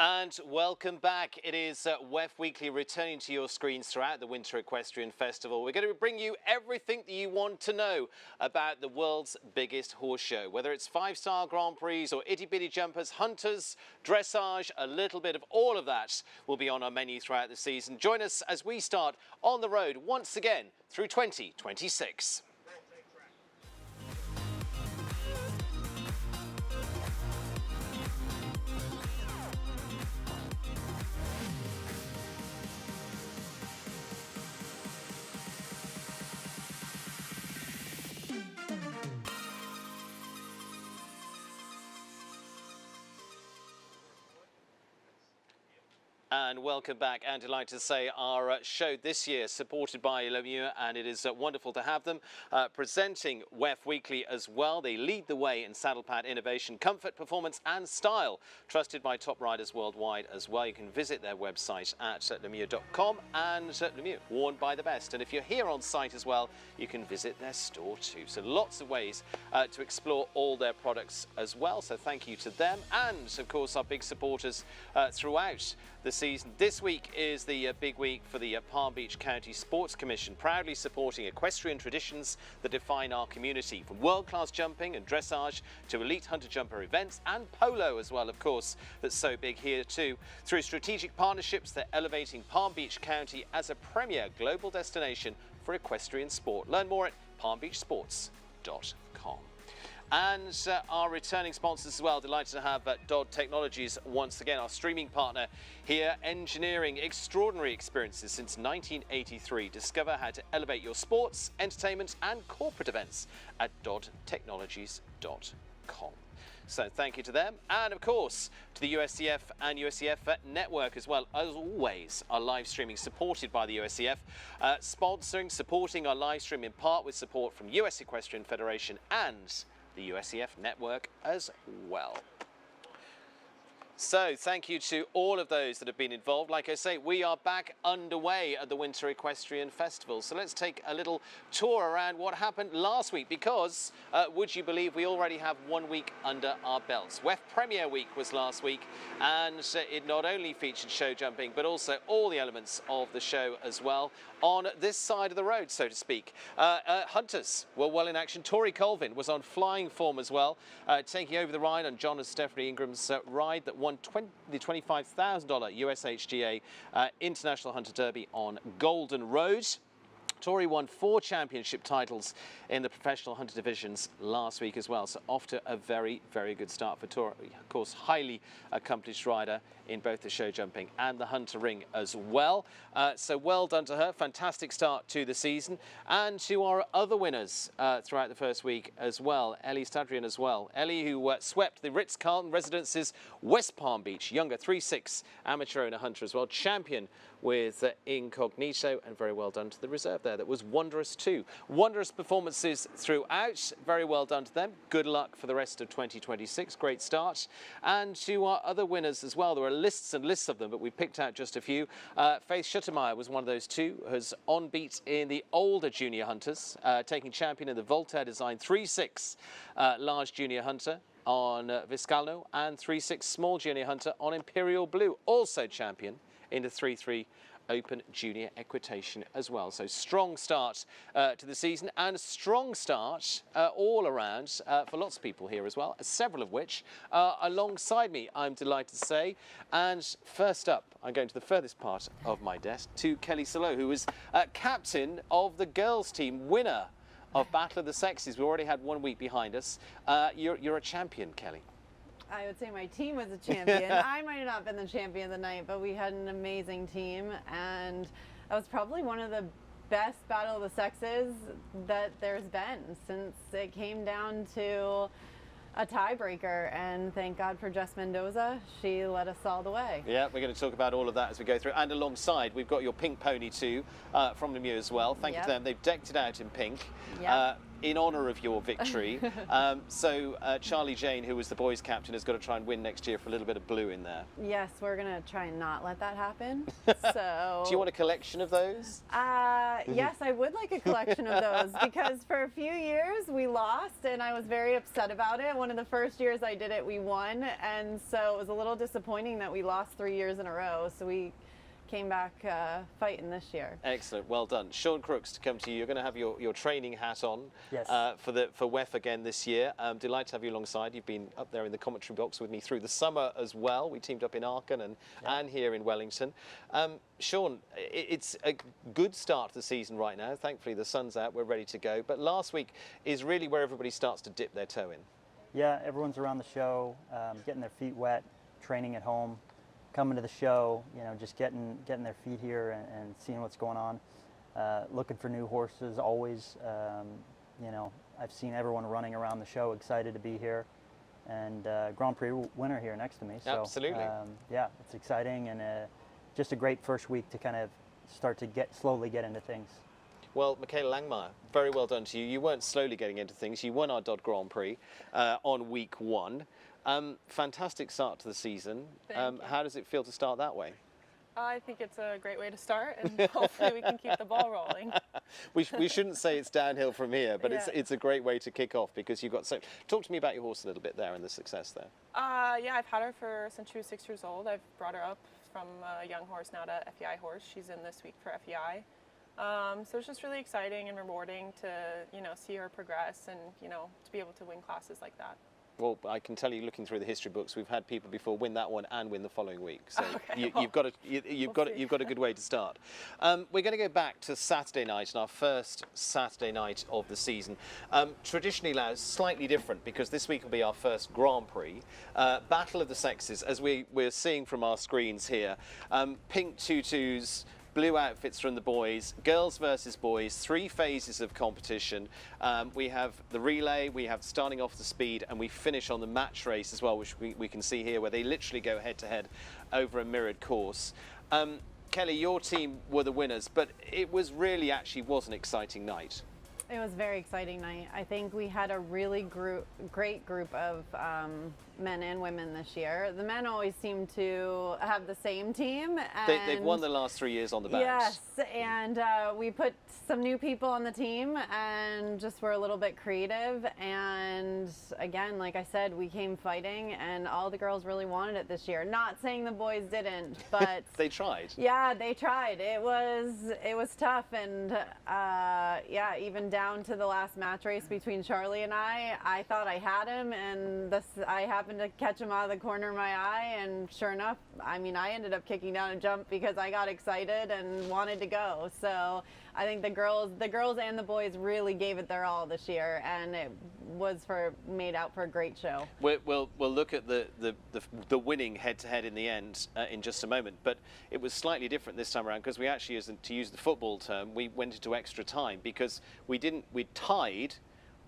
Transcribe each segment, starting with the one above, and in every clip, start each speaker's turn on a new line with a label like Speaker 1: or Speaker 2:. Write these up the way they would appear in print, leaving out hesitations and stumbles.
Speaker 1: And welcome back. It is WEF Weekly returning to your screens throughout the Winter Equestrian Festival. We're going to bring you everything that you want to know about the world's biggest horse show. Whether it's five-star Grand Prix or itty-bitty jumpers, hunters, dressage, a little bit of all of that will be on our menu throughout the season. Join us as we start on the road once again through 2026. And welcome back, and delighted to say our show this year supported by LeMieux, and it is wonderful to have them presenting WEF Weekly as well. They lead the way in saddle pad innovation, comfort, performance and style, trusted by top riders worldwide as well. You can visit their website at LeMieux.com, and LeMieux, worn by the best. And if you're here on site as well, you can visit their store too. So lots of ways to explore all their products as well. So thank you to them, and of course our big supporters throughout the season. This week is the big week for the Palm Beach County Sports Commission, proudly supporting equestrian traditions that define our community, from world-class jumping and dressage to elite hunter jumper events and polo as well, of course, that's so big here too. Through strategic partnerships, they're elevating Palm Beach County as a premier global destination for equestrian sport. Learn more at palmbeachsports.com. And our returning sponsors as well, delighted to have Dodd Technologies once again, our streaming partner here, engineering extraordinary experiences since 1983. Discover how to elevate your sports, entertainment and corporate events at doddtechnologies.com. So thank you to them, and of course to the USCF and USCF network as well. As always, our live streaming supported by the USCF, supporting our live stream in part with support from US Equestrian Federation and the USCF network as well. So thank you to all of those that have been involved. Like I say, we are back underway at the Winter Equestrian Festival. So let's take a little tour around what happened last week, because would you believe we already have 1 week under our belts. WEF Premier Week was last week, and it not only featured show jumping but also all the elements of the show as well on this side of the road, so to speak. Hunters were well in action. Tori Colvin was on flying form as well, taking over the ride on John and Stephanie Ingram's ride that won the $25,000 USHGA International Hunter Derby on Golden Road. Tori won 4 championship titles in the professional hunter divisions last week as well, so off to a very, very good start for Tori. Of course, highly accomplished rider in both the show jumping and the hunter ring as well. So well done to her. Fantastic start to the season. And to our other winners throughout the first week as well, Ellie Stadrian as well. Ellie, who swept the Ritz-Carlton Residences West Palm Beach, younger 3-6 amateur owner hunter as well, champion with Incognito, and very well done to the reserve there. That was wondrous too. Wondrous performances throughout. Very well done to them. Good luck for the rest of 2026. Great start. And to our other winners as well, there are lists and lists of them, but we picked out just a few. Faith Schuttermeyer was one of those two, who's on beat in the older junior hunters, taking champion in the Voltaire Design 3-6 large junior hunter on Viscalno, and 3-6 small junior hunter on Imperial Blue, also champion in the 3-3 Open Junior Equitation as well. So strong start to the season, and strong start all around for lots of people here as well, several of which are alongside me, I'm delighted to say. And first up, I'm going to the furthest part of my desk to Kelly Salo, who is captain of the girls team, winner of Battle of the Sexes. We already had 1 week behind us. You're a champion, Kelly.
Speaker 2: I would say my team was a champion. I might have not been the champion of the night, but we had an amazing team, and that was probably one of the best Battle of the Sexes that there's been since it came down to a tiebreaker, and thank God for Jess Mendoza. She led us all the way. Yeah,
Speaker 1: we're going to talk about all of that as we go through, and alongside we've got your pink pony too from LeMieux as well. Thank you to them. They've decked it out in pink. in honour of your victory. So Charlie Jane, who was the boys' captain, has got to try and win next year for a little bit of blue in there.
Speaker 2: Yes, we're going to try and not let that happen. So.
Speaker 1: Do you want a collection of those?
Speaker 2: Yes, I would like a collection of those because for a few years we lost and I was very upset about it. One of the first years I did it, we won. And so it was a little disappointing that we lost 3 years in a row. So we came back fighting this year.
Speaker 1: Excellent, well done. Sean Crooks, to come to you, you're going to have your training hat on.
Speaker 3: Yes.
Speaker 1: For WEF again this year. Delighted to have you alongside. You've been up there in the commentary box with me through the summer as well. We teamed up in Aachen and here in Wellington. Sean, it's a good start to the season right now. Thankfully the sun's out, we're ready to go. But last week is really where everybody starts to dip their toe in.
Speaker 3: Yeah, everyone's around the show, getting their feet wet, training at home, coming to the show, you know, just getting their feet here and seeing what's going on. Looking for new horses always. You know, I've seen everyone running around the show, excited to be here, and Grand Prix winner here next to me. So,
Speaker 1: absolutely.
Speaker 3: Yeah, it's exciting and just a great first week to kind of start to slowly get into things.
Speaker 1: Well, Michaela Langmeier, very well done to you. You weren't slowly getting into things. You won our Dodd Grand Prix on week 1. Fantastic start to the season. How does it feel to start that way?
Speaker 4: I think it's a great way to start, and hopefully we can keep the ball rolling.
Speaker 1: we shouldn't say it's downhill from here, but
Speaker 4: Yeah.
Speaker 1: it's a great way to kick off because you've got so. Talk to me about your horse a little bit there and the success there.
Speaker 4: Yeah, I've had her since she was 6 years old. I've brought her up from a young horse now to FEI horse. She's in this week for FEI. So it's just really exciting and rewarding to, you know, see her progress and, you know, to be able to win classes like that.
Speaker 1: Well, I can tell you, looking through the history books, we've had people before win that one and win the following week. So
Speaker 4: Okay,
Speaker 1: you've got a good way to start. We're going to go back to Saturday night, and our first Saturday night of the season. Traditionally, now slightly different because this week will be our first Grand Prix. Battle of the sexes, as we're seeing from our screens here. Pink tutus. Blue outfits from the boys, girls versus boys, 3 phases of competition. We have the relay, we have starting off the speed, and we finish on the match race as well, which we can see here, where they literally go head to head over a mirrored course. Kelly, your team were the winners, but it was really actually was an exciting night.
Speaker 2: It was a very exciting night. I think we had a really great group of men and women this year. The men always seem to have the same team. And
Speaker 1: They've won the last 3 years on the bounce.
Speaker 2: Yes, and we put some new people on the team and just were a little bit creative. And again, like I said, we came fighting and all the girls really wanted it this year. Not saying the boys didn't, but
Speaker 1: they tried.
Speaker 2: Yeah, they tried. It was tough, and yeah, even down to the last match race between Charlie and I thought I had him, and I happened to catch him out of the corner of my eye, and sure enough, I mean, I ended up kicking down a jump because I got excited and wanted to go. So I think the girls and the boys really gave it their all this year, and it was made out for a great show.
Speaker 1: We'll look at the winning head-to-head in the end in just a moment, but it was slightly different this time around because we actually, to use the football term, we went into extra time because we tied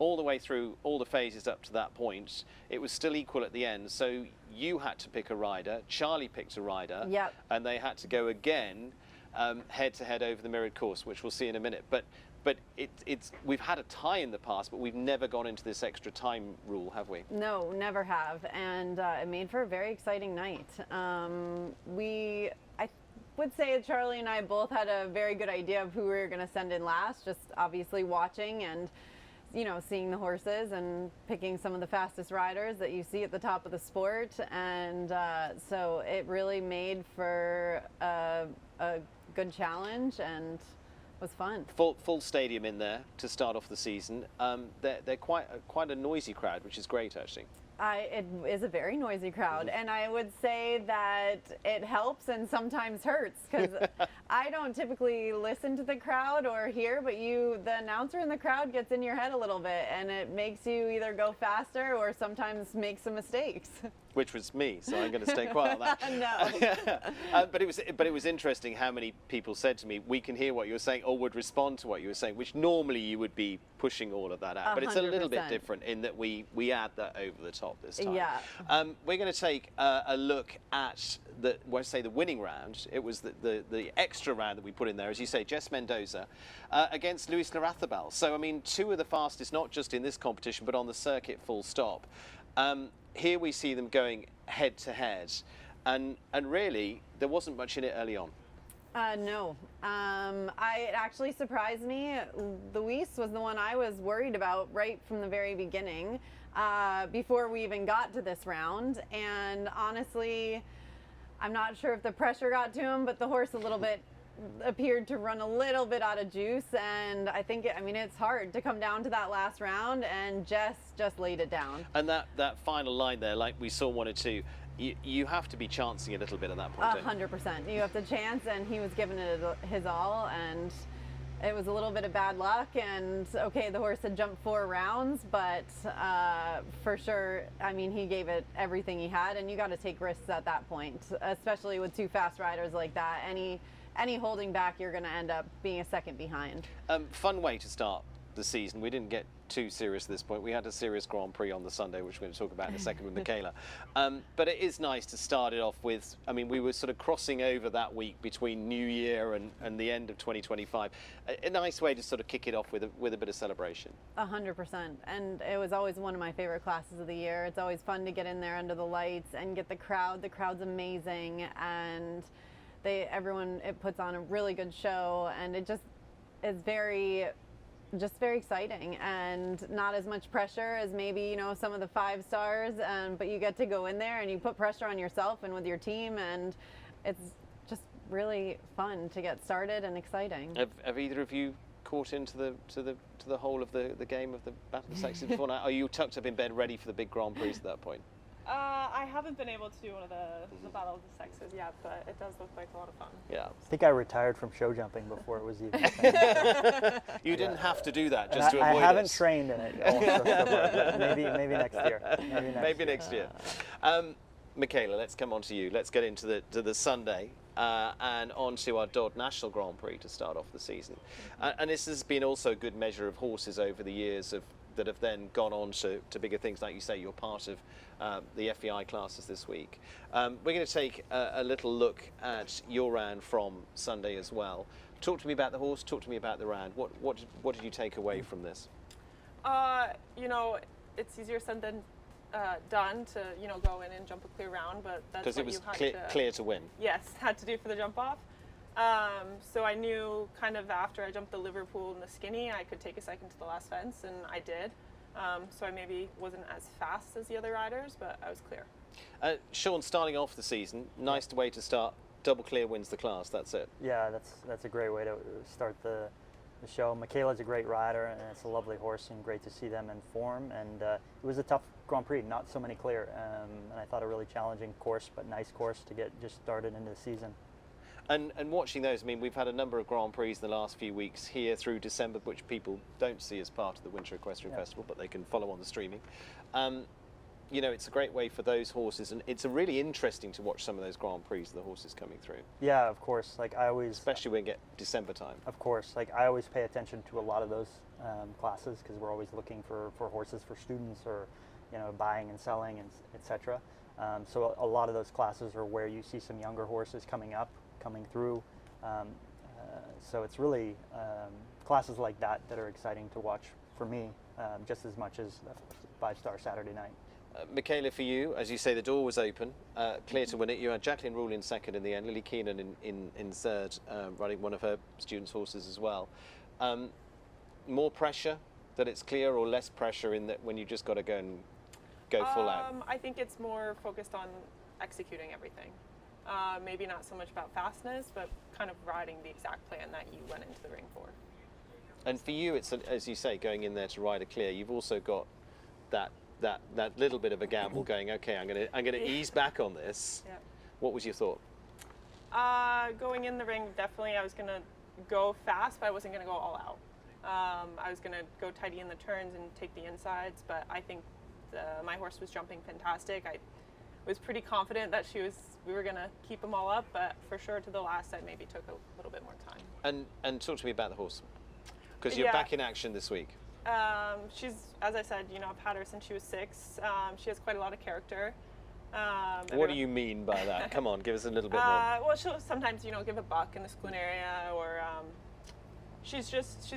Speaker 1: all the way through all the phases up to that point. It was still equal at the end, so you had to pick a rider, Charlie picked a rider,
Speaker 2: Yep.
Speaker 1: and they had to go again head-to-head over the mirrored course, which we'll see in a minute. But we've had a tie in the past, but we've never gone into this extra time rule, have we?
Speaker 2: No, never have, and it made for a very exciting night. I would say that Charlie and I both had a very good idea of who we were going to send in last, just obviously watching and, you know, seeing the horses and picking some of the fastest riders that you see at the top of the sport, and so it really made for a good challenge and was fun.
Speaker 1: Full stadium in there to start off the season. They're quite a noisy crowd, which is great actually.
Speaker 2: It is a very noisy crowd, and I would say that it helps and sometimes hurts because I don't typically listen to the crowd or hear, but the announcer in the crowd gets in your head a little bit, and it makes you either go faster or sometimes make some mistakes.
Speaker 1: Which was me, so I'm going to stay quiet on that.
Speaker 2: No.
Speaker 1: But it was interesting how many people said to me, "We can hear what you're saying," or or would respond to what you were saying, which normally you would be pushing all of that out. But it's a little bit
Speaker 2: 100%.
Speaker 1: different in that we add that over the top this time.
Speaker 2: Yeah.
Speaker 1: We're going to take a look at the winning round. It was the extra round that we put in there, as you say, Jess Mendoza against Luis Larrazabal. So I mean, two of the fastest, not just in this competition, but on the circuit, full stop. Here we see them going head to head, and really there wasn't much in it early on.
Speaker 2: No. It actually surprised me. Luis was the one I was worried about right from the very beginning, before we even got to this round. And honestly, I'm not sure if the pressure got to him, but the horse a little bit appeared to run a little bit out of juice. And I think, it's hard to come down to that last round, and Jess just laid it down.
Speaker 1: And that final line there, like we saw 1 or 2, you have to be chancing a little bit at that point.
Speaker 2: 100%. You have to chance, and he was giving it his all, and it was a little bit of bad luck. And okay, the horse had jumped 4 rounds, but for sure, he gave it everything he had, and you got to take risks at that point, especially with 2 fast riders like that. Any holding back, you're going to end up being a second behind.
Speaker 1: Fun way to start the season. We didn't get too serious at this point. We had a serious Grand Prix on the Sunday, which we're going to talk about in a second with Michaela. But it is nice to start it off with, we were sort of crossing over that week between New Year and the end of 2025. A nice way to sort of kick it off with a bit of celebration.
Speaker 2: 100%. And it was always one of my favorite classes of the year. It's always fun to get in there under the lights and get the crowd. The crowd's amazing, and it puts on a really good show, and it just is very exciting, and not as much pressure as maybe some of the 5 stars, but you get to go in there and you put pressure on yourself and with your team, and it's just really fun to get started and exciting.
Speaker 1: Have either of you caught into the whole of the game of the Battle of the Sexes before now? Are you tucked up in bed ready for the big Grand Prix at that point?
Speaker 4: I haven't been able to do one of the Battle of the Sexes yet, but it does look like a lot of fun.
Speaker 1: Yeah.
Speaker 3: I think I retired from show jumping before it was even.
Speaker 1: You didn't have to do that just to avoid
Speaker 3: I haven't
Speaker 1: it.
Speaker 3: trained in it. Also, maybe next year.
Speaker 1: Maybe next year. Michaela, let's come on to you. Let's get into the Sunday and on to our Dodd National Grand Prix to start off the season. And this has been also a good measure of horses over the years that have then gone on to bigger things. Like you say, you're part of the FEI classes this week. We're going to take a little look at your round from Sunday as well. Talk to me about the horse, talk to me about the round. What did you take away from this?
Speaker 4: It's easier said than done to go in and jump a clear round, but that's what
Speaker 1: because it was
Speaker 4: you had
Speaker 1: clear to win.
Speaker 4: Yes, had to do for the jump off. So I knew kind of after I jumped the Liverpool and the Skinny, I could take a second to the last fence, and I did. So I maybe wasn't as fast as the other riders, but I was clear.
Speaker 1: Sean, starting off the season, nice way to start. Double clear wins the class. That's it.
Speaker 3: Yeah, that's a great way to start the show. Michaela's a great rider, and it's a lovely horse, and great to see them in form. And it was a tough Grand Prix, not so many clear, and I thought a really challenging course, but nice course to get just started into the season.
Speaker 1: And watching those, we've had a number of Grand Prix in the last few weeks here through December, which people don't see as part of the Winter Equestrian Festival, but they can follow on the streaming. It's a great way for those horses, and it's really interesting to watch some of those Grand Prix, the horses coming through.
Speaker 3: Yeah, of course.
Speaker 1: Especially when we get December time.
Speaker 3: Of course. I always pay attention to a lot of those classes, because we're always looking for horses for students, or buying and selling, and etc. So a lot of those classes are where you see some younger horses coming through. So it's really classes like that are exciting to watch for me, just as much as a 5-star Saturday night.
Speaker 1: Michaela, for you, as you say, the door was open, clear to win it. You had Jacqueline Rule in second in the end, Lily Keenan in third, riding one of her students' horses as well. More pressure that it's clear, or less pressure in that when you just got to go full out?
Speaker 4: I think it's more focused on executing everything. Maybe not so much about fastness, but kind of riding the exact plan that you went into the ring for.
Speaker 1: And for you, it's, as you say, going in there to ride a clear, you've also got that little bit of a gamble going, okay, I'm gonna ease back on this.
Speaker 4: Yeah.
Speaker 1: What was your thought?
Speaker 4: Going in the ring, definitely I was gonna go fast, but I wasn't gonna go all out. I was gonna go tidy in the turns and take the insides, but I think my horse was jumping fantastic. I was pretty confident that we were gonna keep them all up, but for sure to the last I maybe took a little bit more time.
Speaker 1: And talk to me about the horse, because you're back in action this week.
Speaker 4: She's, as I said, you know, I've had her since she was 6. She has quite a lot of character.
Speaker 1: What do you mean by that? Come on, give us a little bit more.
Speaker 4: Well, she'll sometimes, you know, give a buck in the schoon area, or she's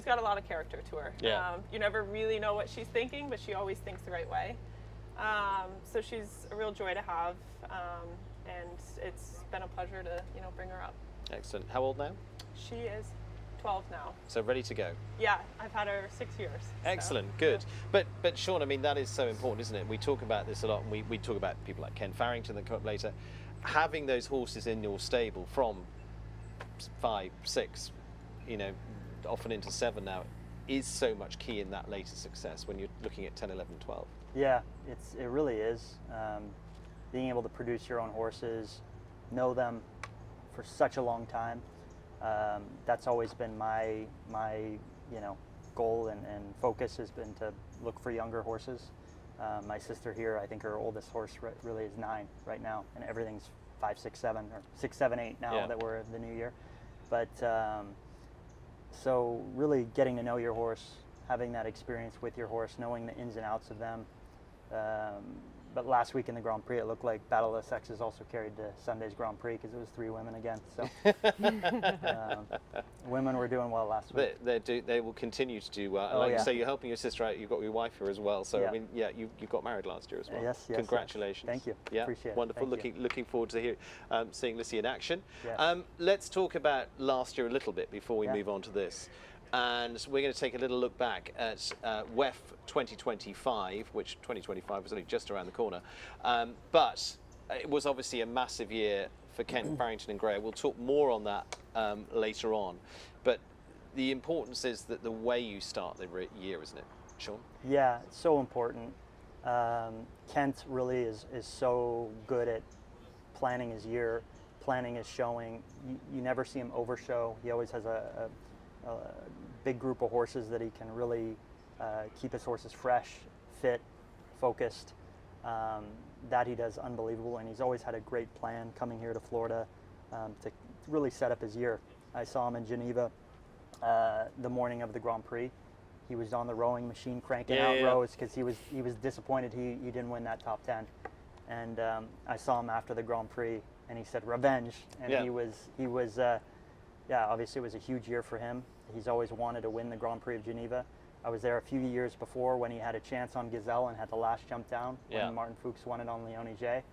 Speaker 4: got a lot of character to her.
Speaker 1: Yeah.
Speaker 4: You never really know what she's thinking, but she always thinks the right way. So she's a real joy to have, and it's been a pleasure to, you know, bring her up.
Speaker 1: Excellent. How old now?
Speaker 4: She is 12 now.
Speaker 1: So ready to go.
Speaker 4: Yeah, I've had her 6 years.
Speaker 1: Excellent,
Speaker 4: so,
Speaker 1: good.
Speaker 4: Yeah.
Speaker 1: But Sean, I mean, that is so important, isn't it? We talk about this a lot, and we talk about people like Ken Farrington that come up later. Having those horses in your stable from 5, 6, you know, often into 7 now, is so much key in that later success when you're looking at 10, 11, 12.
Speaker 3: Yeah, it really is. Being able to produce your own horses, know them for such a long time. That's always been my you know, goal and focus has been to look for younger horses. My sister here, I think her oldest horse really is 9 right now, and everything's 5, 6, 7, or 6, 7, 8 now that we're in the new year. But so really getting to know your horse, having that experience with your horse, knowing the ins and outs of them. But last week in the Grand Prix, it looked like Battle of the Sexes also carried to Sunday's Grand Prix because it was 3 women again. So women were doing well last week.
Speaker 1: They will continue to do well.
Speaker 3: Oh,
Speaker 1: like you
Speaker 3: yeah.
Speaker 1: say, you're helping your sister out. You've got your wife here as well. So
Speaker 3: Yeah.
Speaker 1: I mean, yeah, you got married last year as well.
Speaker 3: Yes,
Speaker 1: Congratulations.
Speaker 3: Thank you.
Speaker 1: Yeah,
Speaker 3: Appreciate it.
Speaker 1: wonderful.
Speaker 3: Thank you.
Speaker 1: Looking forward to seeing Lissy in action.
Speaker 3: Yes.
Speaker 1: Let's talk about last year a little bit before we
Speaker 3: Yeah.
Speaker 1: move on to this. And we're going to take a little look back at WEF 2025, which 2025 was only just around the corner. But it was obviously a massive year for Kent Farrington and Gray. We'll talk more on that later on. But the importance is that the way you start the year, isn't it, Sean?
Speaker 3: Yeah, it's so important. Kent really is so good at planning his year, planning his showing. You never see him overshow. He always has a big group of horses that he can really keep his horses fresh, fit, focused. That he does unbelievable, and he's always had a great plan coming here to Florida to really set up his year. I saw him in Geneva the morning of the Grand Prix. He was on the rowing machine cranking out rows because he was disappointed he didn't win that top 10. And I saw him after the Grand Prix, and he said revenge, and he was obviously it was a huge year for him. He's always wanted to win the Grand Prix of Geneva. I was there a few years before when he had a chance on Gazelle and had the last jump down when Martin Fuchs won it on Leone J.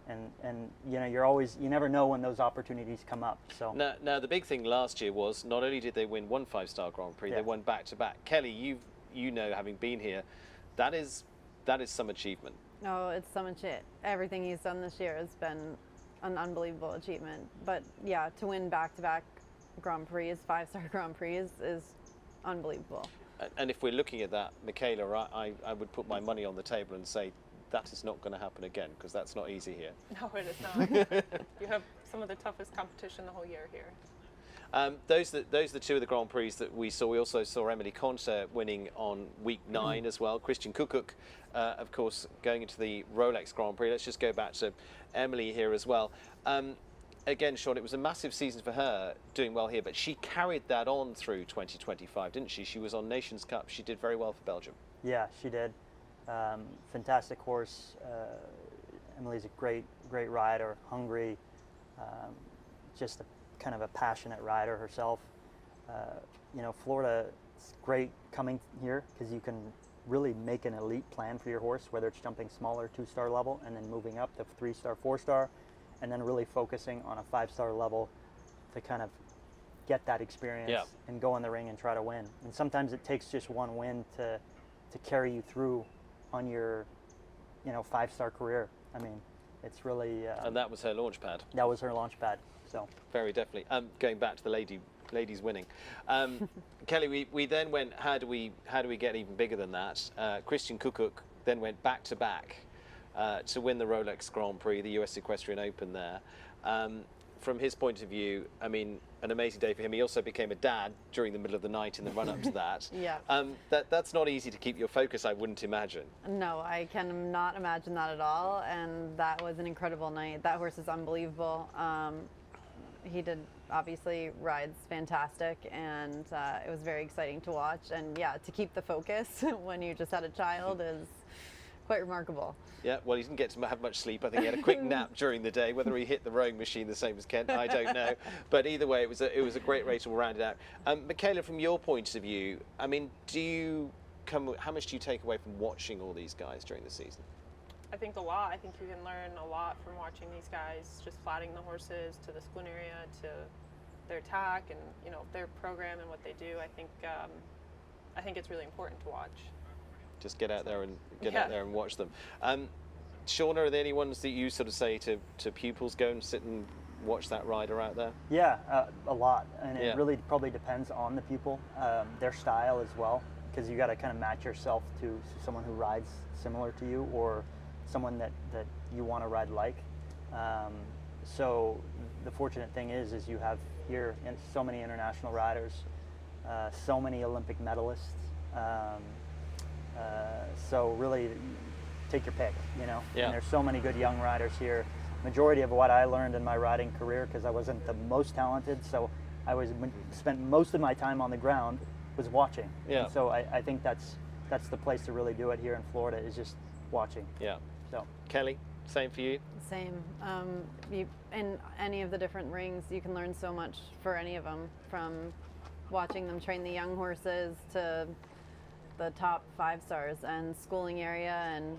Speaker 3: And you know, you never know when those opportunities come up. So
Speaker 1: now the big thing last year was not only did they win one 5-star Grand Prix, they won back to back. Kelly, you know, having been here, that is some achievement.
Speaker 2: No, it's so much everything he's done this year has been an unbelievable achievement. But yeah, to win back-to-back Grand Prix, 5-star Grand Prix is unbelievable.
Speaker 1: And if we're looking at that, Michaela, I would put my money on the table and say that is not going to happen again, because that's not easy here.
Speaker 4: No, it is not. You have some of the toughest competition the whole year here.
Speaker 1: Those are the 2 of the Grand Prix that we saw. We also saw Emily Conter winning on week 9 as well. Christian Kukuk, of course, going into the Rolex Grand Prix. Let's just go back to Emily here as well. Again, Sean, it was a massive season for her, doing well here, but she carried that on through 2025, didn't she? She was on Nations Cup. She did very well for Belgium. Yeah,
Speaker 3: she did. Fantastic horse. Emily's a great rider, hungry, just a kind of a passionate rider herself. You know, Florida, it's great coming here because you can really make an elite plan for your horse, whether it's jumping smaller 2-star level and then moving up to 3-star, 4-star, and then really focusing on a 5-star level to kind of get that experience and go in the ring and try to win. And sometimes it takes just one win to carry you through on your, you know, 5-star career. I mean, it's really.
Speaker 1: And that was her launch pad.
Speaker 3: That was her launch pad. So.
Speaker 1: Very definitely. Going back to the ladies winning. Kelly, we then went. How do we get even bigger than that? Christian Kukuk then went back to back to win the Rolex Grand Prix, the US Equestrian Open there. From his point of view, I mean, an amazing day for him. He also became a dad during the middle of the night in the run-up to that.
Speaker 2: Yeah.
Speaker 1: That's not easy to keep your focus, I wouldn't imagine.
Speaker 2: No, I can not imagine that at all. And that was an incredible night. That horse is unbelievable. he did obviously rides fantastic, and it was very exciting to watch. And yeah, to keep the focus when you just had a child is quite remarkable.
Speaker 1: Yeah, well, he didn't get to have much sleep. I think he had a quick nap during the day. Whether he hit the rowing machine the same as Kent, I don't know. But either way, it was a great race all rounded out. Michaela, from your point of view, I mean, how much do you take away from watching all these guys during the season?
Speaker 4: I think a lot. I think you can learn a lot from watching these guys, just flatting the horses to the split area, to their tack, and their program and what they do. I think it's really important to watch.
Speaker 1: Just get out there and watch them. Shauna, are there any ones that you sort of say to pupils, go and sit and watch that rider out there?
Speaker 3: Yeah, a lot, and it really probably depends on the pupil, their style as well, because you got to kind of match yourself to someone who rides similar to you, or someone that you want to ride like. So the fortunate thing is you have here so many international riders, so many Olympic medalists. So really, take your pick,
Speaker 1: Yeah.
Speaker 3: And there's so many good young riders here. Majority of what I learned in my riding career, because I wasn't the most talented, so I spent most of my time on the ground was watching.
Speaker 1: Yeah.
Speaker 3: And so I think that's the place to really do it here in Florida, is just watching.
Speaker 1: Yeah.
Speaker 3: So
Speaker 1: Kelly, same for you?
Speaker 2: Same. In any of the different rings, you can learn so much for any of them, from watching them train the young horses to the top 5 stars and schooling area and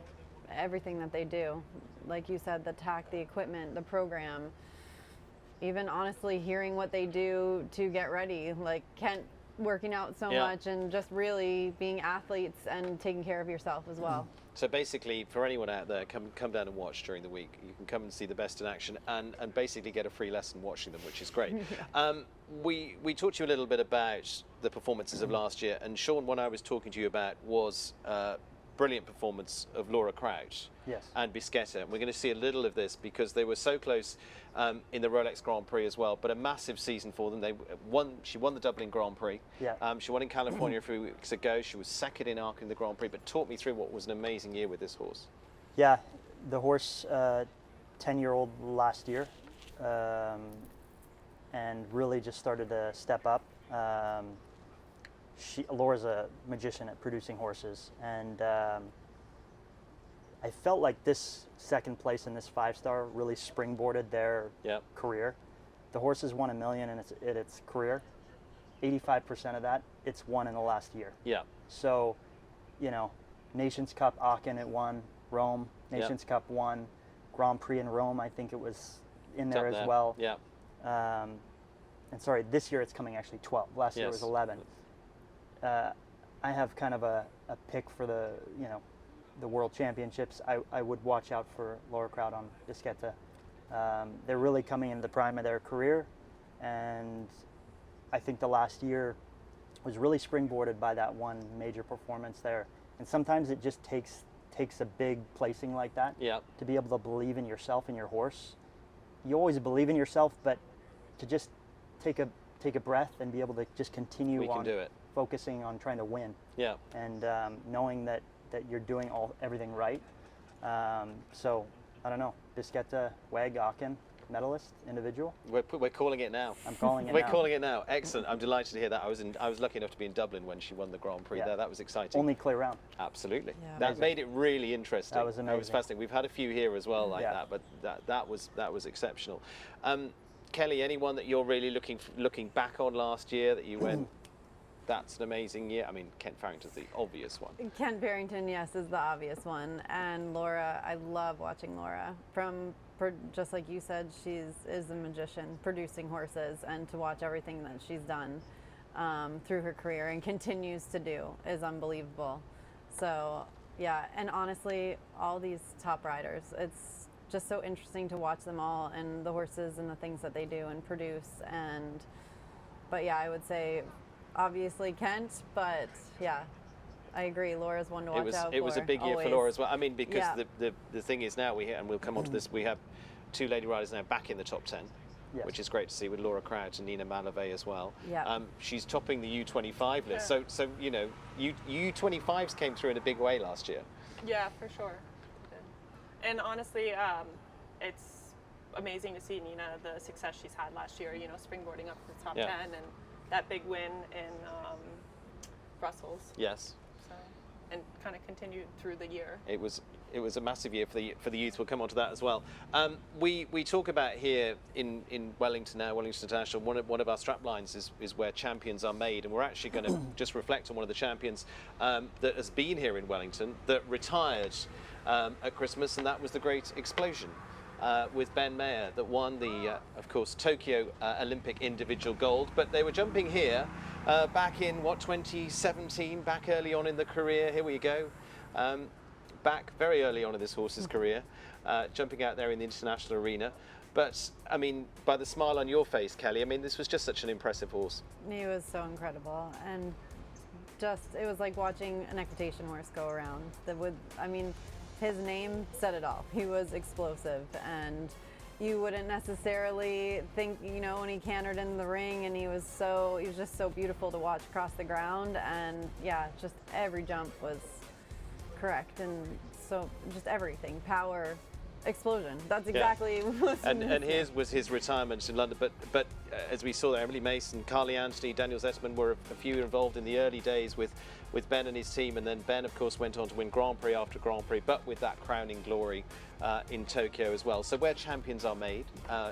Speaker 2: everything that they do. Like you said, the tack, the equipment, the program, even honestly hearing what they do to get ready, like Kent working out so much, and just really being athletes and taking care of yourself as well.
Speaker 1: So basically, for anyone out there, come down and watch during the week. You can come and see the best in action, and basically get a free lesson watching them, which is great. We talked to you a little bit about the performances of last year, and Sean, what I was talking to you about was brilliant performance of Laura Crouch and Bisquetta. And we're going to see a little of this because they were so close in the Rolex Grand Prix as well, but a massive season for them. She won the Dublin Grand Prix. She won in California a few weeks ago. She was second in Arc in the Grand Prix, but talk me through what was an amazing year with this horse. Yeah,
Speaker 3: the horse, 10-year-old last year, and really just started to step up. Laura's a magician at producing horses, and I felt like this second place in this 5-star really springboarded their career. The horse has won $1 million in its career. 85% of that, it's won in the last year. So, Nations Cup, Aachen it won, Rome, Nations Cup won, Grand Prix in Rome, I think it was in there as well. And sorry, this year it's coming actually 12. Last year it was 11. I have kind of a pick for the World Championships. I would watch out for Laura Crouch on Bisquetta. They're really coming into the prime of their career, and I think the last year was really springboarded by that one major performance there. And sometimes it just takes a big placing like that to be able to believe in yourself and your horse. You always believe in yourself, but to just take a breath and be able to just continue on focusing on trying to win. And knowing that you're doing everything right. So I don't know, Bisquetta, WEG, Aachen, medalist, individual.
Speaker 1: We're calling it now.
Speaker 3: I'm calling it now.
Speaker 1: We're calling it now. Excellent. I'm delighted to hear that. I was lucky enough to be in Dublin when she won the Grand Prix there. That was exciting.
Speaker 3: Only clear round.
Speaker 1: Absolutely. That made it really interesting.
Speaker 3: That was amazing.
Speaker 1: That was fascinating. We've had a few here as well like that, but that was exceptional. Kelly, anyone that you're really looking back on last year that you went, that's an amazing year? I mean, Kent Farrington's the obvious one.
Speaker 2: Kent Farrington, yes, is the obvious one. And Laura, I love watching Laura. Just like you said, she is a magician producing horses, and to watch everything that she's done through her career and continues to do is unbelievable. So, yeah, and honestly, all these top riders, it's just so interesting to watch them all and the horses and the things that they do and produce. But yeah, I would say obviously Kent, but yeah, I agree. Laura's one to watch out for.
Speaker 1: It was a big year for Laura as well. I mean, because the thing is now, and we'll come on to this, we have 2 lady riders now back in the top 10, which is great to see, with Laura Crouch and Nina Malavey as well. She's topping the U25 list. So U25s came through in a big way last year.
Speaker 4: Yeah, for sure. And honestly, it's amazing to see Nina, the success she's had last year, you know, springboarding up to the top
Speaker 1: Yeah.
Speaker 4: 10 and that big win in Brussels.
Speaker 1: Yes.
Speaker 4: So, and kind of continued through the year.
Speaker 1: It was a massive year for the youth. We'll come on to that as well. We talk about here in Wellington now, Wellington International, one of our strap lines is where champions are made, and we're actually going to just reflect on one of the champions that has been here in Wellington that retired at Christmas, and that was the Great Explosion. With Ben Mayer that won the, of course, Tokyo Olympic individual gold, but they were jumping here back in, 2017, back early on in the career. Here we go. Back very early on in this horse's career, jumping out there in the international arena. But, I mean, by the smile on your face, Kelly, I mean, this was just such an impressive horse.
Speaker 2: He was so incredible, and it was like watching an equitation horse go around. His name said it all. He was explosive, and you wouldn't necessarily think, you know, when he cantered in the ring, and he was just so beautiful to watch across the ground, and yeah, just every jump was correct, and so just everything, power, explosion. That's exactly what was
Speaker 1: and here's was his retirement in London, but as we saw there, Emily Mason, Carly Anthony, Daniel Zetterman were a few involved in the early days with Ben and his team, and then Ben of course went on to win Grand Prix after Grand Prix, but with that crowning glory in Tokyo as well. So where champions are made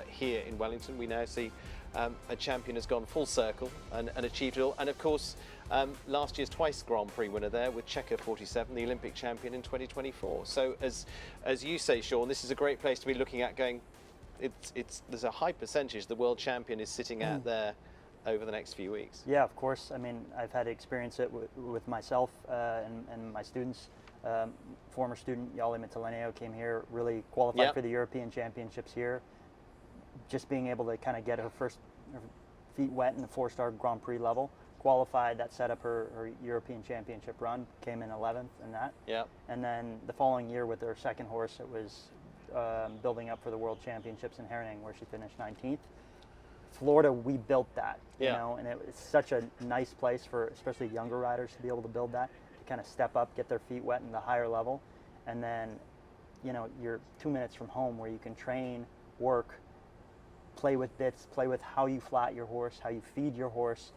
Speaker 1: here in Wellington, we now see a champion has gone full circle and achieved it all. And of course last year's twice Grand Prix winner there with Checker 47, the Olympic champion in 2024. So as you say, Sean, this is a great place to be looking at going, there's a high percentage the world champion is sitting out there over the next few weeks.
Speaker 3: Yeah, of course. I mean, I've had to experience it with myself and my students. Former student Yali Mitalenio came here, really qualified for the European Championships here. Just being able to kind of get her feet wet in the 4-star Grand Prix level, qualified, that set up her European Championship run, came in 11th in that.
Speaker 1: Yeah.
Speaker 3: And then the following year with her second horse, it was building up for the World Championships in Herning, where she finished 19th. Florida, we built that, you know, and it's such a nice place for especially younger riders to be able to build that, to kind of step up, get their feet wet in the higher level, and then, you know, you're 2 minutes from home where you can train, work, play with bits, play with how you flat your horse, how you feed your horse,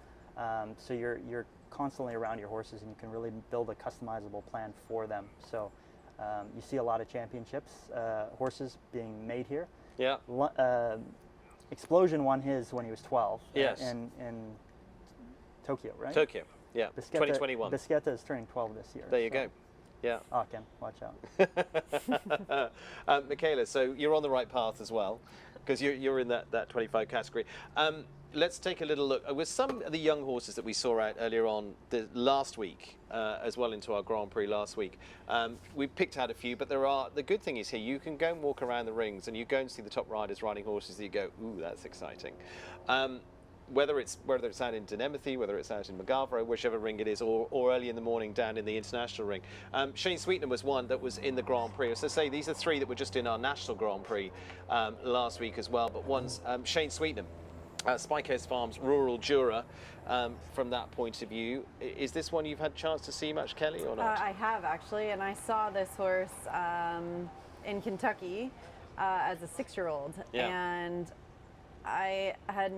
Speaker 3: so you're constantly around your horses, and you can really build a customizable plan for them. So you see a lot of championships, horses being made here.
Speaker 1: Yeah.
Speaker 3: Explosion won his when he was 12.
Speaker 1: Yes.
Speaker 3: In Tokyo, right?
Speaker 1: Tokyo, yeah. 2021.
Speaker 3: Biscetta is turning 12 this year.
Speaker 1: There you go. Yeah.
Speaker 3: Oh, Ken, watch out.
Speaker 1: Michaela, so you're on the right path as well, because you're in that 25 category. Let's take a little look with some of the young horses that we saw out earlier on last week, as well into our Grand Prix last week. We picked out a few, but the good thing is here, you can go and walk around the rings and you go and see the top riders riding horses that you go, ooh, that's exciting. Whether it's out in Dinemothy, whether it's out in Magavro, whichever ring it is, or early in the morning down in the international ring. Shane Sweetnam was one that was in the Grand Prix. As I say, these are three that were just in our national Grand Prix last week as well, but one's Shane Sweetnam. Spikehouse Farms Rural Jura, from that point of view. Is this one you've had a chance to see much, Kelly, or not?
Speaker 2: I have, actually, and I saw this horse in Kentucky as a 6-year-old.
Speaker 1: Yeah.
Speaker 2: And I had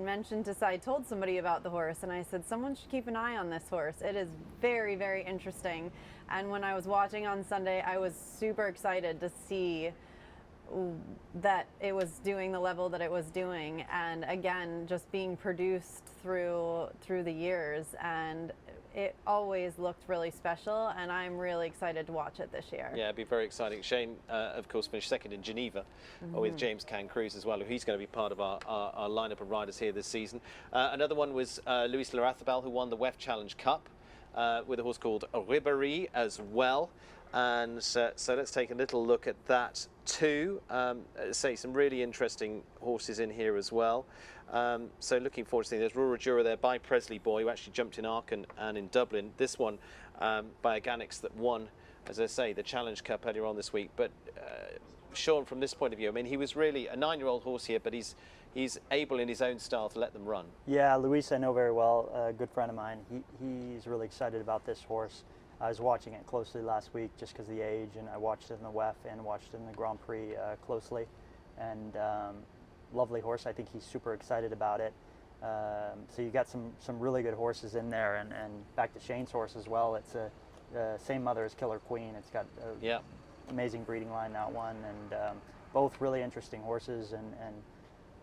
Speaker 2: I told somebody about the horse, and I said, someone should keep an eye on this horse. It is very, very interesting. And when I was watching on Sunday, I was super excited to see that it was doing the level that it was doing, and again, just being produced through the years, and it always looked really special, and I'm really excited to watch it this year.
Speaker 1: Yeah, it'd be very exciting. Shane, of course, finished second in Geneva with James Can Cruz as well. He's going to be part of our lineup of riders here this season. Another one was Luis Larrazabal, who won the WEF Challenge Cup with a horse called Ribéry as well. And so let's take a little look at that too. Say some really interesting horses in here as well. So looking forward to seeing there's Rural Jura there by Presley Boy, who actually jumped in Aachen and in Dublin. This one by a Ganix that won, as I say, the Challenge Cup earlier on this week. But Sean, from this point of view, I mean, he was really a 9-year-old horse here, but he's able in his own style to let them run. Yeah,
Speaker 3: Luis I know very well, a good friend of mine. He's really excited about this horse. I was watching it closely last week just because of the age, and I watched it in the WEF and watched it in the Grand Prix closely. And lovely horse. I think he's super excited about it. So you got some really good horses in there, and back to Shane's horse as well. It's a same mother as Killer Queen. It's got a amazing breeding line, that one, and both really interesting horses, and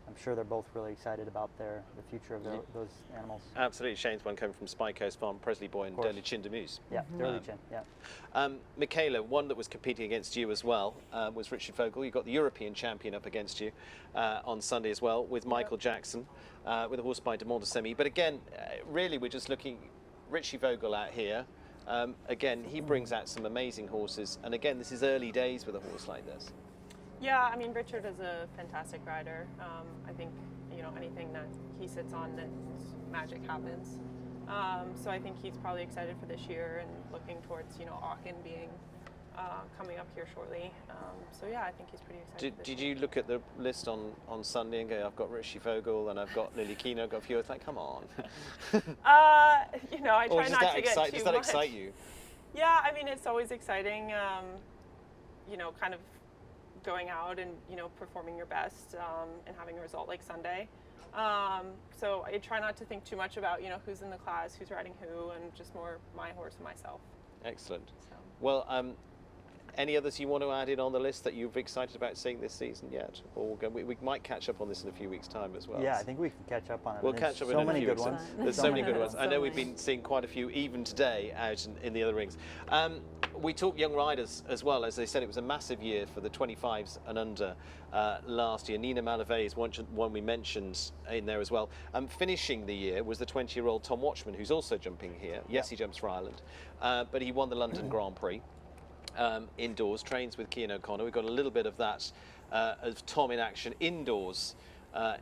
Speaker 3: I'm sure they're both really excited about the future of those animals.
Speaker 1: Absolutely. Shane's one coming from Spy Coast Farm, Presley Boy, and Le Chin de Muse.
Speaker 3: Yeah, Le Chin, yeah.
Speaker 1: Michaela, one that was competing against you as well was Richard Vogel. You got the European champion up against you on Sunday as well, with Michael Jackson, with a horse by de Montesemi. But again, really, we're just looking Richie Vogel out here. Again, he brings out some amazing horses, and again, this is early days with a horse like this.
Speaker 4: Yeah, I mean, Richard is a fantastic rider. I think, anything that he sits on, that magic happens. So I think he's probably excited for this year and looking towards, Aachen being coming up here shortly. So yeah, I think he's pretty excited.
Speaker 1: Did you look at the list on Sunday and go, I've got Richie Vogel and I've got Lily Keno, I've got a few? It's like, come on.
Speaker 4: I try not to get too much.
Speaker 1: Does that excite you?
Speaker 4: Yeah, I mean, it's always exciting, kind of going out and, performing your best and having a result like Sunday. So I try not to think too much about, who's in the class, who's riding who, and just more my horse and myself.
Speaker 1: Excellent.
Speaker 4: So.
Speaker 1: Well, any others you want to add in on the list that you're excited about seeing this season yet? Or we might catch up on this in a few weeks' time as well.
Speaker 3: Yeah, I think we can catch up on it.
Speaker 1: We'll catch up in a few weeks. There's so many good ones. I know we've been seeing quite a few even today out in the other rings. We talked young riders as well. As they said, it was a massive year for the 25s and under last year. Nina Malavey is one we mentioned in there as well. Finishing the year was the 20-year-old Tom Watchman, who's also jumping here. Yes, he jumps for Ireland, but he won the London Grand Prix. Indoors, trains with Cian O'Connor. We've got a little bit of that of Tom in action indoors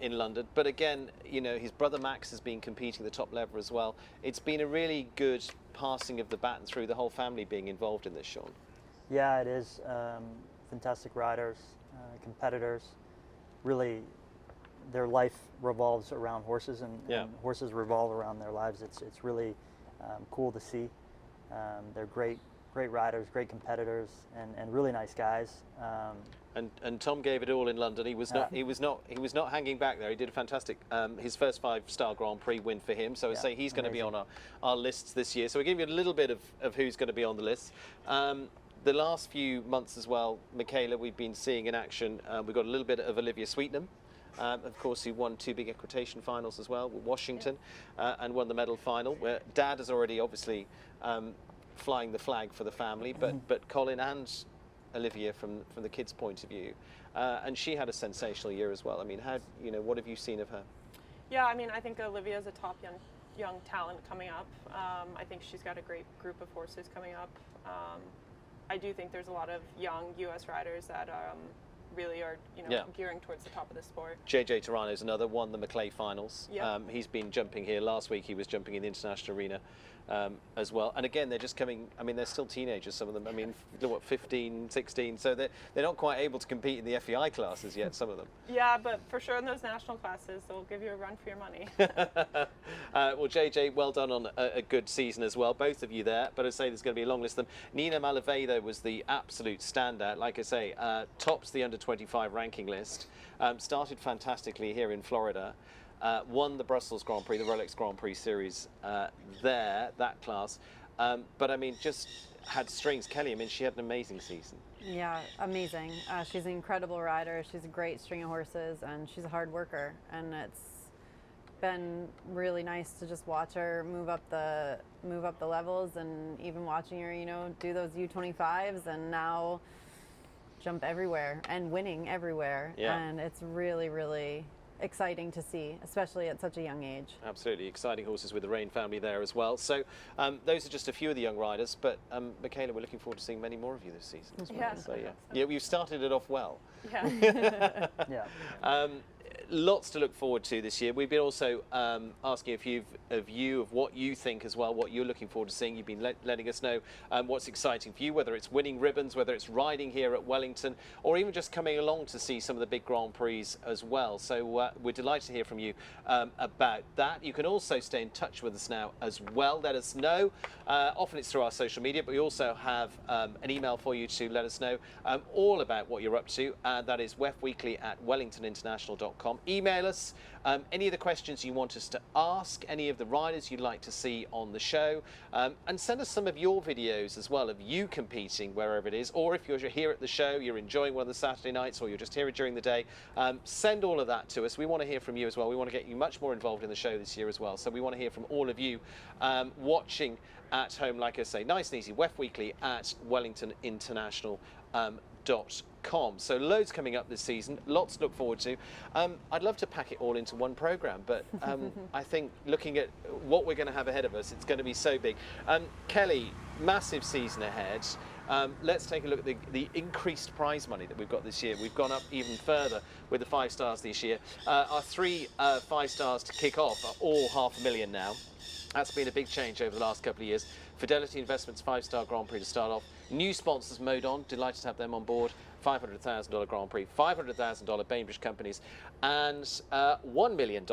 Speaker 1: in London. But again, his brother Max has been competing at the top level as well. It's been a really good passing of the baton through, the whole family being involved in this, Sean.
Speaker 3: Yeah, it is. Fantastic riders, competitors. Really, their life revolves around horses, and horses revolve around their lives. It's really cool to see. They're great riders, great competitors, and really nice guys.
Speaker 1: And Tom gave it all in London. He was not hanging back there. He did a fantastic. His first 5-star Grand Prix win for him. So I say he's going to be on our lists this year. So we give you a little bit of who's going to be on the list. The last few months as well, Michaela, we've been seeing in action. We've got a little bit of Olivia Sweetnam. Of course, who won 2 big equitation finals as well with Washington, and won the medal final. Where Dad has already obviously flying the flag for the family, but Colin and Olivia from the kids' point of view, and she had a sensational year as well. I mean, what have you seen of her?
Speaker 4: Yeah, I mean, I think Olivia is a top young talent coming up. I think she's got a great group of horses coming up. I do think there's a lot of young U.S. riders that really are, gearing towards the top of the sport. JJ
Speaker 1: Tarano's another, won the Maclay finals.
Speaker 4: Yep.
Speaker 1: He's been jumping here. Last week he was jumping in the international arena as well. And again, they're just coming, I mean, they're still teenagers, some of them. I mean, 15, 16, so they're not quite able to compete in the FEI classes yet, some of them.
Speaker 4: Yeah, but for sure in those national classes, they'll give you a run for your money.
Speaker 1: Well, JJ, well done on a good season as well, both of you there. But I say there's going to be a long list of them. Nina Malavey, though, was the absolute standout. Like I say, tops the under-25 ranking list. Started fantastically here in Florida. Won the Brussels Grand Prix, the Rolex Grand Prix series that class. But I mean, just had strings. Kelly, I mean, she had an amazing season.
Speaker 2: Yeah, amazing. She's an incredible rider. She's a great string of horses, and she's a hard worker. And it's been really nice to just watch her move up the levels, and even watching her, do those U25s, and now jump everywhere and winning everywhere.
Speaker 1: Yeah.
Speaker 2: And it's really, really exciting to see, especially at such a young age.
Speaker 1: Absolutely exciting horses with the Rain family there as well. So those are just a few of the young riders, but Michaela, we're looking forward to seeing many more of you this season as well.
Speaker 4: Yeah,
Speaker 1: so yeah, we've started it off well.
Speaker 4: Yeah.
Speaker 3: Yeah.
Speaker 1: lots to look forward to this year. We've been also asking a few of you of what you think as well, what you're looking forward to seeing. You've been letting us know what's exciting for you, whether it's winning ribbons, whether it's riding here at Wellington, or even just coming along to see some of the big Grand Prix as well. So we're delighted to hear from you about that. You can also stay in touch with us now as well. Let us know. Often it's through our social media, but we also have an email for you to let us know all about what you're up to. That is wefweekly@wellingtoninternational.com. Email us any of the questions you want us to ask, any of the riders you'd like to see on the show, and send us some of your videos as well of you competing wherever it is, or if you're here at the show, you're enjoying one of the Saturday nights, or you're just here during the day, send all of that to us. We want to hear from you as well. We want to get you much more involved in the show this year as well. So we want to hear from all of you watching at home, like I say, nice and easy, wefweekly@wellingtoninternational.com. So loads coming up this season, lots to look forward to. I'd love to pack it all into one programme, but I think looking at what we're going to have ahead of us, it's going to be so big. Kelly, massive season ahead. Let's take a look at the increased prize money that we've got this year. We've gone up even further with the 5 stars this year. Our 3 5 stars to kick off are all $500,000 now. That's been a big change over the last couple of years. Fidelity Investments 5-star Grand Prix to start off. New sponsors Modon, delighted to have them on board. $500,000 Grand Prix, $500,000 Bainbridge Companies, and $1 million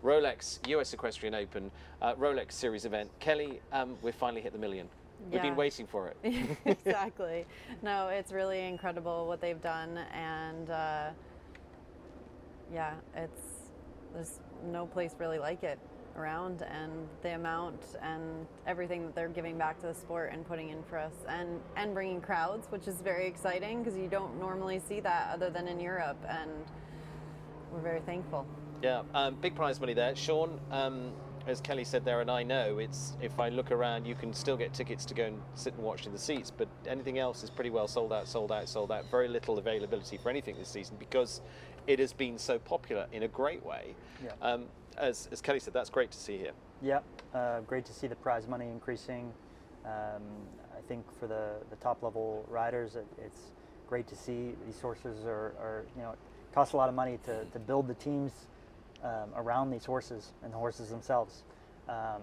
Speaker 1: Rolex US Equestrian Open Rolex Series event. Kelly, we've finally hit the million. We've been waiting for it.
Speaker 2: Exactly. No, it's really incredible what they've done, and yeah, there's no place really like it around, and the amount and everything that they're giving back to the sport and putting in for us, and bringing crowds, which is very exciting because you don't normally see that other than in Europe, and we're very thankful.
Speaker 1: Yeah, big prize money there. Sean, as Kelly said there, and I know, it's, if I look around, you can still get tickets to go and sit and watch in the seats, but anything else is pretty well sold out, sold out, sold out. Very little availability for anything this season because it has been so popular in a great way. Yeah. As Kelly said, that's great to see here.
Speaker 3: Yeah, great to see the prize money increasing. I think for the top level riders, it's great to see. These horses are you know, it costs a lot of money to build the teams around these horses and the horses themselves.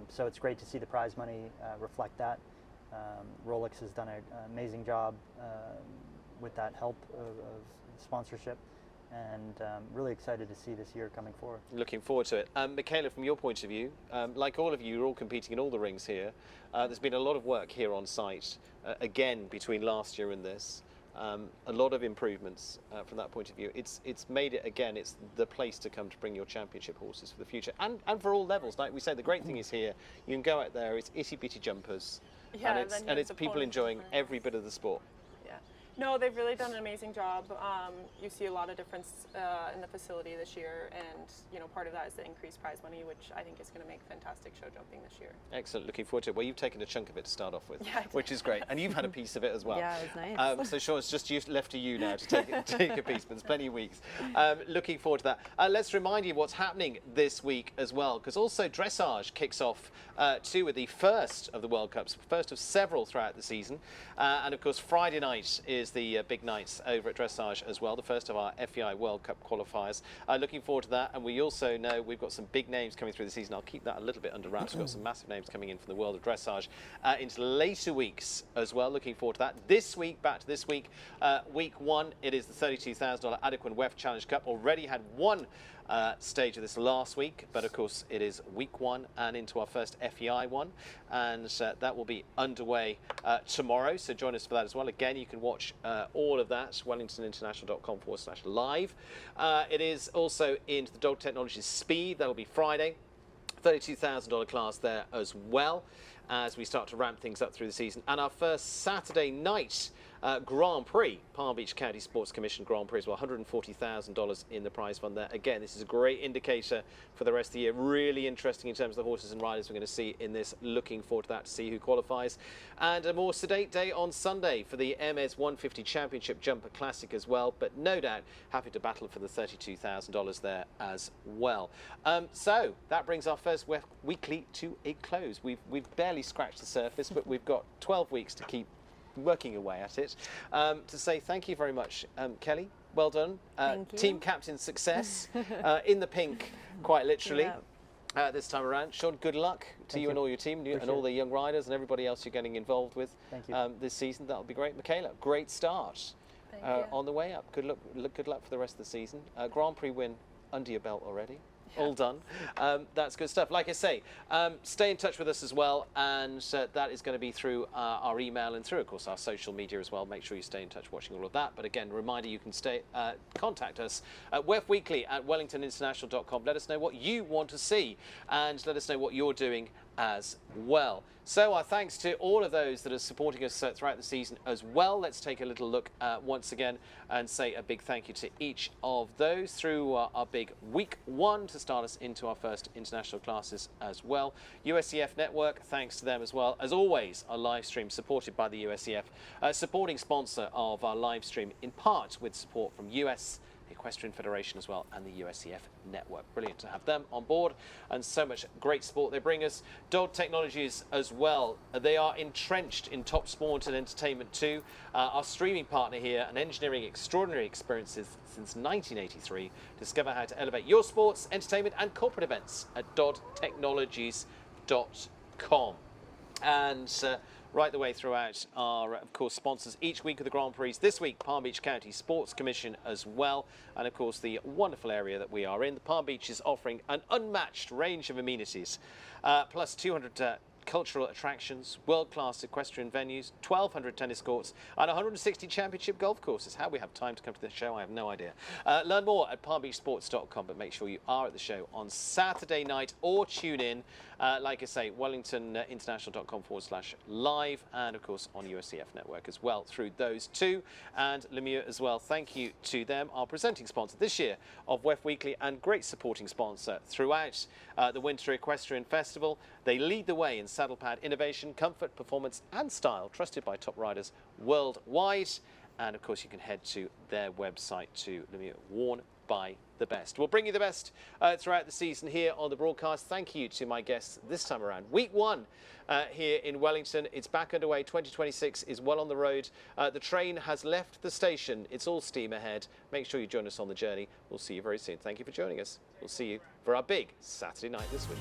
Speaker 3: So it's great to see the prize money reflect that. Rolex has done an amazing job with that help of sponsorship, and really excited to see this year coming forward. Looking forward to it.
Speaker 1: Michaela, from your point of view, like all of you, you're all competing in all the rings here. There's been a lot of work here on site, again, between last year and this. A lot of improvements from that point of view. It's made it, again, it's the place to come to bring your championship horses for the future, and for all levels. Like we say, the great thing is here, you can go out there, it's itty-bitty jumpers,
Speaker 4: yeah,
Speaker 1: and it's people enjoying every bit of the sport.
Speaker 4: No, they've really done an amazing job. You see a lot of difference in the facility this year, and you know, part of that is the increased prize money, which I think is going to make fantastic show jumping this year.
Speaker 1: Excellent, looking forward to it. Well, you've taken a chunk of it to start off with, which is great, and you've had a piece of it as well.
Speaker 2: Yeah, it was nice.
Speaker 1: So Sean, it's just left to you now to take a piece, but there's plenty of weeks. Looking forward to that. Let's remind you what's happening this week as well, because also dressage kicks off too with the first of the World Cups, first of several throughout the season, and of course Friday night is the big nights over at dressage as well, the first of our FEI World Cup qualifiers. Looking forward to that, and we also know we've got some big names coming through the season. I'll keep that a little bit under wraps. We've got some massive names coming in from the world of dressage into later weeks as well. Looking forward to that. This week, back to this week, week 1, it is the $32,000 Adequan WEF Challenge Cup. Already had one stage of this last week, but of course it is week 1 and into our first FEI one, and that will be underway tomorrow, so join us for that as well. Again, you can watch all of that, wellingtoninternational.com/live. It is also into the Dog Technologies Speed. That'll be Friday, $32,000 class there as well, as we start to ramp things up through the season. And our first Saturday night Grand Prix, Palm Beach County Sports Commission Grand Prix as well, $140,000 in the prize fund there. Again, this is a great indicator for the rest of the year. Really interesting in terms of the horses and riders we're going to see in this. Looking forward to that, to see who qualifies. And a more sedate day on Sunday for the MS 150 Championship Jumper Classic as well, but no doubt happy to battle for the $32,000 there as well. So that brings our first WEF Weekly to a close. We've barely scratched the surface, but we've got 12 weeks to keep working away at it. To say thank you very much, Kelly, well done.
Speaker 2: Thank you.
Speaker 1: Team captain success in the pink, quite literally.
Speaker 2: Yep.
Speaker 1: This time around. Sean, good luck to you and all your team and all the young riders and everybody else you're getting involved with this season. That'll be great. Michaela, great start on the way up. Good luck for the rest of the season. Grand Prix win under your belt already. All done. That's good stuff. Like I say, stay in touch with us as well, and that is going to be through our email and through, of course, our social media as well. Make sure you stay in touch watching all of that. But again, reminder, you can contact us at WEF Weekly at wellingtoninternational.com. Let us know what you want to see, and let us know what you're doing as well. So our thanks to all of those that are supporting us throughout the season as well. Let's take a little look once again and say a big thank you to each of those through our big week 1 to start us into our first international classes as well. USEF Network, thanks to them as well. As always, our live stream supported by the USEF, supporting sponsor of our live stream in part with support from US Equestrian Federation as well and the USEF Network. Brilliant to have them on board, and so much great sport they bring us. Dog Technologies as well. They are entrenched in top sport and entertainment too. Our streaming partner here and engineering extraordinary experiences since 1983. Discover how to elevate your sports, entertainment and corporate events at dodtechnologies.com. And right the way throughout our, of course, sponsors each week of the Grand Prix. This week, Palm Beach County Sports Commission as well. And, of course, the wonderful area that we are in. The Palm Beach is offering an unmatched range of amenities, plus 200 cultural attractions, world-class equestrian venues, 1,200 tennis courts, and 160 championship golf courses. How we have time to come to this show, I have no idea. Learn more at palmbeachsports.com, but make sure you are at the show on Saturday night or tune in. Like I say, wellingtoninternational.com/live, and of course on USCF Network as well through those two. And LeMieux as well, thank you to them, our presenting sponsor this year of WEF Weekly and great supporting sponsor throughout the Winter Equestrian Festival. They lead the way in saddle pad innovation, comfort, performance and style, trusted by top riders worldwide. And of course you can head to their website too, LeMieux, worn by the best. We'll bring you the best throughout the season here on the broadcast. Thank you to my guests this time around. Week 1 here in Wellington. It's back underway. 2026 is well on the road. The train has left the station. It's all steam ahead. Make sure you join us on the journey. We'll see you very soon. Thank you for joining us. We'll see you for our big Saturday night this week.